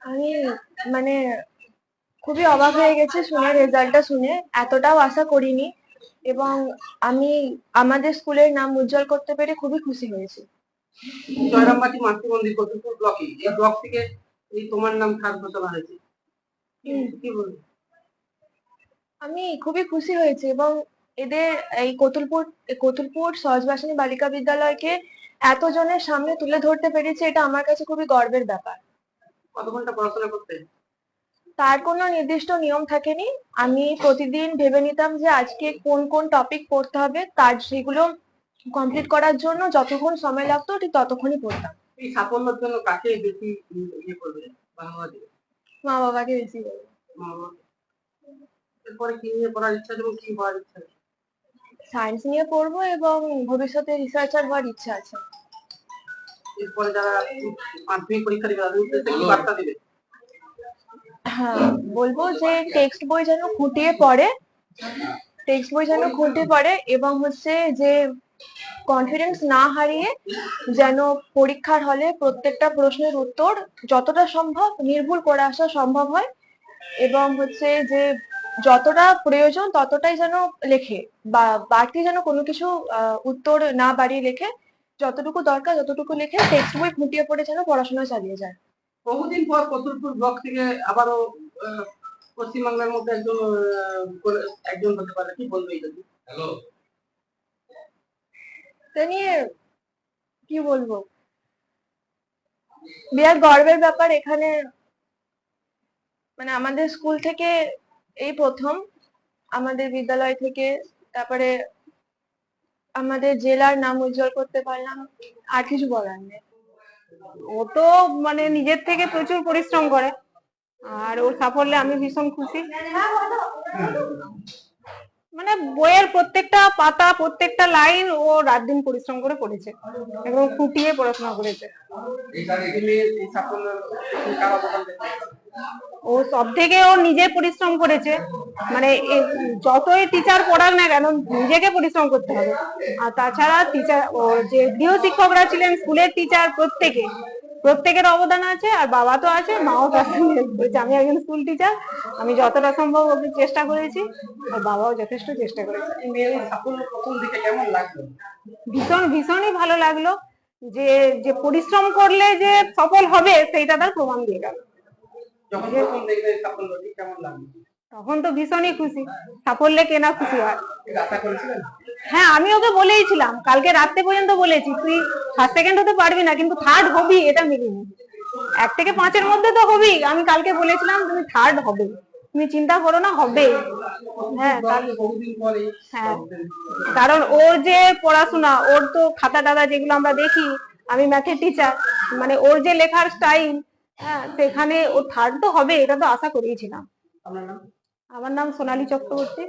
আমি মানে খুবই অবাক হয়ে গেছি শুনে, রেজাল্টটা শুনে এতটাও আশা করিনি। এবং আমি আমাদের স্কুলের নাম উজ্জ্বল করতে পেরে খুবই খুশি হয়েছি। জয়রামবাটি মাতৃমন্দির কতুলপুর ব্লকে, এই ব্লক থেকে এই তোমার নাম থার্ড ঘোষণা হয়েছে, কি বলবো? আমি খুবই খুশি হয়েছি এবং এদের এই কতুলপুর সহজবাসিনী বালিকা বিদ্যালয়কে এতজনের সামনে তুলে ধরতে পেরেছে, এটা আমার কাছে খুবই গর্বের ব্যাপার। কত ঘন্টা পড়াশোনা করতে? তার কোনো নির্দিষ্ট নিয়ম থাকেনি। আমি প্রতিদিন ভেবে নিতাম যে আজকে কোন কোন টপিক পড়তে হবে, তার সেগুলো কমপ্লিট করার জন্য যতক্ষণ সময় লাগতো ঠিক ততক্ষণই পড়তাম। এই সাফল্যের জন্য কাকে বেশি ইয়ে করবে, বাহবা দিবে? মা বাবাকে বেশি বলবো। মা বাবা। এরপরে কি নিয়ে পড়ার ইচ্ছা আছে এবং কি হওয়ার ইচ্ছা আছে? সায়েন্স নিয়ে পড়বো এবং ভবিষ্যতে রিসার্চার হওয়ার ইচ্ছা আছে। এরপরে যারা মাধ্যমিক পরীক্ষা দিবে তাদের উদ্দেশ্যে কি বার্তা দিবে? হ্যাঁ, বলবো যে টেক্সট বই যেন খুঁটিয়ে পড়ে, এবং যে কনফিডেন্স না হারিয়ে যেন পরীক্ষার হলে প্রত্যেকটা প্রশ্নের উত্তর যতটা সম্ভব নির্ভুল করে আসা সম্ভব হয়, এবং যে যতটা প্রয়োজন ততটাই যেন লেখে, বা বাড়তি যেন কোনো কিছু উত্তর না বাড়িয়ে লেখে, যতটুকু দরকার ততটুকু লেখে, টেক্সট বই খুঁটিয়ে পড়ে যেন পড়াশোনা চালিয়ে যায়। বহুদিন পর কতুলপুর ব্লক থেকে আবারও পশ্চিমবাংলার মধ্যে একজন হতে পারে, কি বলবে এটা? হ্যালো, তা নিয়ে কি বলবো, বিরাট গর্বের ব্যাপার। এখানে আমাদের স্কুল থেকে এই প্রথম, আমাদের বিদ্যালয় থেকে, তারপরে আমাদের জেলার নাম উজ্জ্বল করতে পারলাম, আর কিছু বলার নেই। ও তো নিজের থেকে প্রচুর পরিশ্রম করে, আর ওর সাফল্যে আমি ভীষণ খুশি। বইয়ের প্রত্যেকটা পাতা, প্রত্যেকটা লাইন ও রাত দিন পরিশ্রম করে পড়েছে এবং ফুটিয়ে পড়াশোনা করেছে। ও সব থেকে ও নিজে পরিশ্রম করেছে, যতই টিচার পড়াক না কেন নিজেকে পরিশ্রম করতে হবে। আর তাছাড়া টিচার, ওর যে গৃহ শিক্ষকরা ছিলেন, স্কুলের টিচার, প্রত্যেকের অবদান আছে। আর বাবা তো আছে, মাও তার সঙ্গে হেল্প করেছে। আমি একজন স্কুল টিচার, আমি যতটা সম্ভব ওকে চেষ্টা করেছি, আর বাবাও যথেষ্ট চেষ্টা করেছে। ভীষণই ভালো লাগলো যে যে পরিশ্রম করলে যে সফল হবে সেইটা তার প্রমাণ দিয়ে গেল। তখন তো ভীষণই খুশি, সাফল্যে কেনা খুশি হয়। হ্যাঁ, আমি ওকে বলেইছিলাম, কালকে রাত্রে পর্যন্ত বলেছি তুই ফার্স্ট সেকেন্ড হতে পারবি না, কিন্তু থার্ড হবি, এটা মেনে নি। 1 থেকে 5-এর মধ্যে তো হবি। আমি কালকে বলেছিলাম তুমি থার্ড হবে, তুমি চিন্তা করো না, হবে। হ্যাঁ, কারণ ওর যে পড়াশোনা, ওর তো খাতা টাতা যেগুলো আমরা দেখি, আমি ম্যাথের টিচার, ওর যে লেখার স্টাইল, হ্যাঁ, সেখানে ও থার্ড তো হবে এটা তো আশা করেইছিলাম। আমার নাম সোনালী চক্রবর্তী।